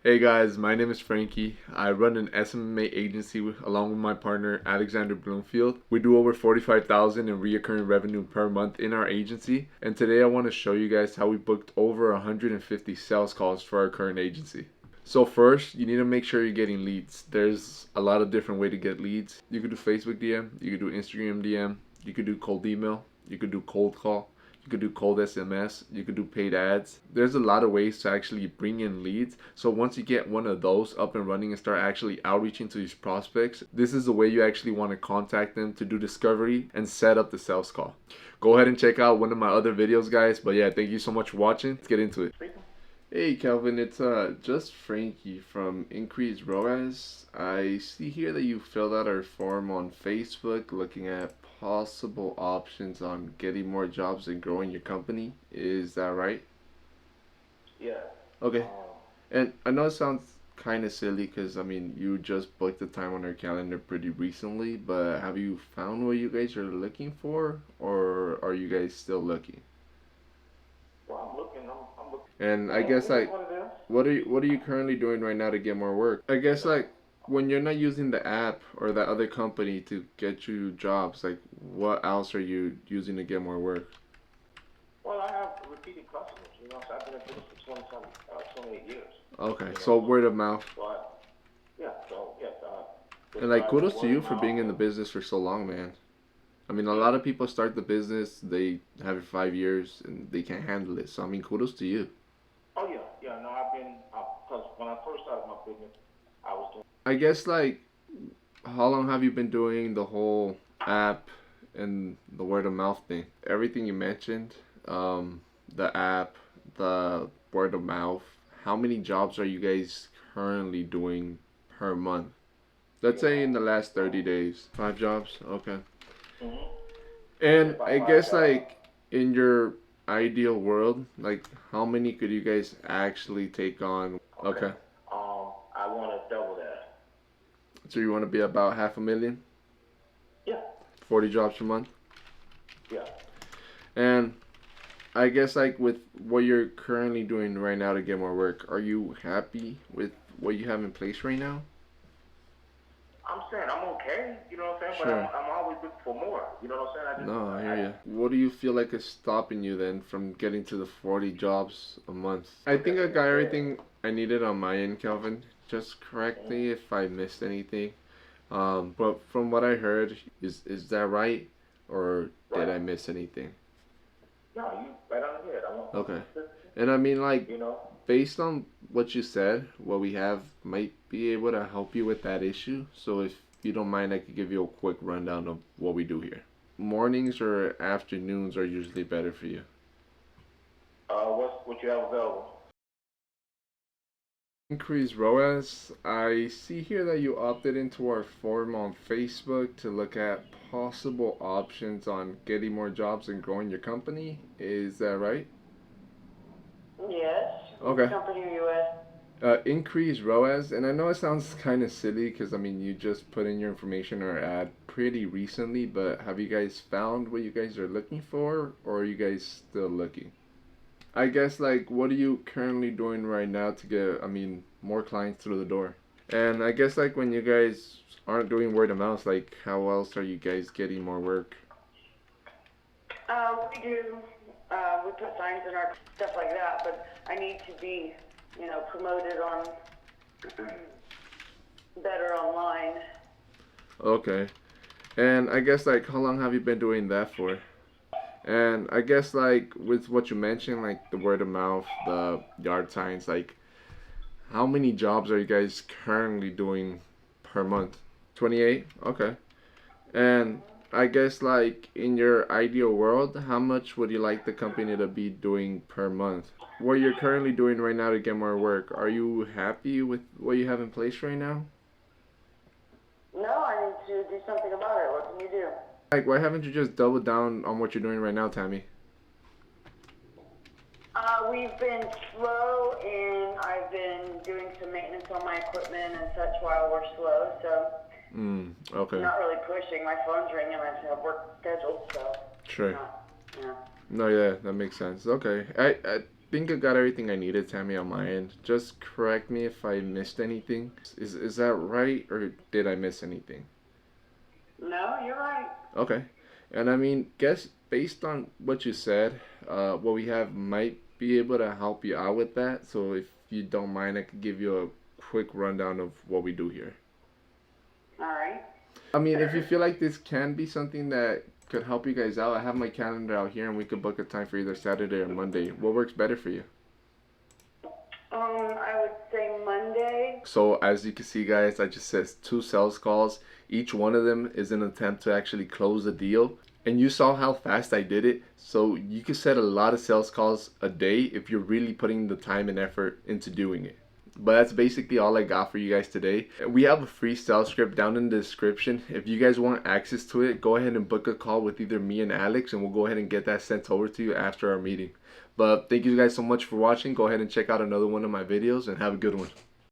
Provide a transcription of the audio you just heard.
Hey guys, my name is Frankie. I run an SMMA agency along with my partner Alexander Bloomfield. We do over 45,000 in recurring revenue per month in our agency, and today I want to show you guys how we booked over 150 sales calls for our current agency. So first, you need to make sure you're getting leads. There's a lot of different ways to get leads. You could do Facebook DM, you could do Instagram DM, you could do cold email, you could do cold call, you could do cold SMS, you could do paid ads. There's a lot of ways to actually bring in leads. So once you get one of those up and running and start actually outreaching to these prospects, this is the way you actually want to contact them to do discovery and set up the sales call. Go ahead and check out one of my other videos, guys. But yeah, thank you so much for watching. Let's get into it. Hey Calvin, it's just Frankie from Increase ROAS. I see here that you filled out our form on Facebook looking at possible options on getting more jobs and growing your company. Is that right? Yeah. Okay. And I know it sounds kind of silly because I mean you just booked the time on our calendar pretty recently, but have you found what you guys are looking for, or are you guys still looking? Well, I'm looking. And I guess like What it is? what are you currently doing right now to get more work? I guess like when you're not using the app or that other company to get you jobs, like what else are you using to get more work? Well, I have repeating customers, so I've been in business for 28 years, Okay, you know, so word of mouth. yeah, so, yes, And just like by kudos to word you of for mouth, being in the and, business for so long, man. I mean, a yeah, lot of people start the business, they have it 5 years and they can't handle it. So I mean, kudos to you. oh, yeah, no, because when I first started my business, I was doing, I guess like how long have you been doing the whole app and the word of mouth thing? Everything you mentioned, the app, the word of mouth. How many jobs are you guys currently doing per month? Let's say in the last 30 so, days. 5 jobs? Okay. mm-hmm, yeah, And about I five guess jobs. like in your ideal world, like how many could you guys actually take on? Okay, Okay. I want to double that. So you want to be about half a million? Yeah, 40 jobs per month? yeah. And I guess like with what you're currently doing right now to get more work, are you happy with what you have in place right now? I'm saying I'm okay, you know what I'm saying, but Sure. I'm always looking for more, you know what I'm saying? No, I hear you. What do you feel like is stopping you then from getting to the 40 jobs a month? I think I got Okay. everything I needed on my end, Kelvin. Just correct me if I missed anything. But from what I heard, is that right, or did Right. I miss anything? No, you right on the head. I'm Okay. just listening. And I mean, like, You know. based on what you said, what we have might be able to help you with that issue. So if you don't mind, I could give you a quick rundown of what we do here. Mornings or afternoons are usually better for you. What you have available? Increase ROAS. I see here that you opted into our forum on Facebook to look at possible options on getting more jobs and growing your company. Is that right? Yes. Which Okay. company are you with? Increase ROAS, and I know it sounds kind of silly because I mean you just put in your information or ad pretty recently, but have you guys found what you guys are looking for, or are you guys still looking? I guess like what are you currently doing right now to get, I mean, more clients through the door? And I guess like when you guys aren't doing word of mouth, like how else are you guys getting more work? We do. We put signs in our stuff like that, but I need to be, promoted on better online. Okay. And I guess like how long have you been doing that for? And I guess like with what you mentioned, like the word of mouth, the yard signs, like how many jobs are you guys currently doing per month? 28? Okay. And I guess like in your ideal world, how much would you like the company to be doing per month? What you're currently doing right now to get more work, are you happy with what you have in place right now? No, I need to do something about it. What can you do? Like why haven't you just doubled down on what you're doing right now, Tammy? We've been slow, and I've been doing some maintenance on my equipment and such while we're slow, so I'm Okay. not really pushing. My phone's ringing. I have work scheduled, so Sure. not, you know. No, yeah, that makes sense. Okay. I think I got everything I needed, Tammy, on my end. Just correct me if I missed anything. Is that right, or did I miss anything? No, you're right. Okay. And I mean, guess based on what you said, what we have might be able to help you out with that. So if you don't mind, I could give you a quick rundown of what we do here. All right. I mean, if you feel like this can be something that could help you guys out, I have my calendar out here and we could book a time for either Saturday or Monday. What works better for you? I would say Monday. So as you can see, guys, I just said 2 sales calls. Each one of them is an attempt to actually close a deal. And you saw how fast I did it. So you can set a lot of sales calls a day if you're really putting the time and effort into doing it. But that's basically all I got for you guys today. We have a free sales script down in the description. If you guys want access to it, go ahead and book a call with either me and Alex, and we'll go ahead and get that sent over to you after our meeting. But thank you guys so much for watching. Go ahead and check out another one of my videos and have a good one.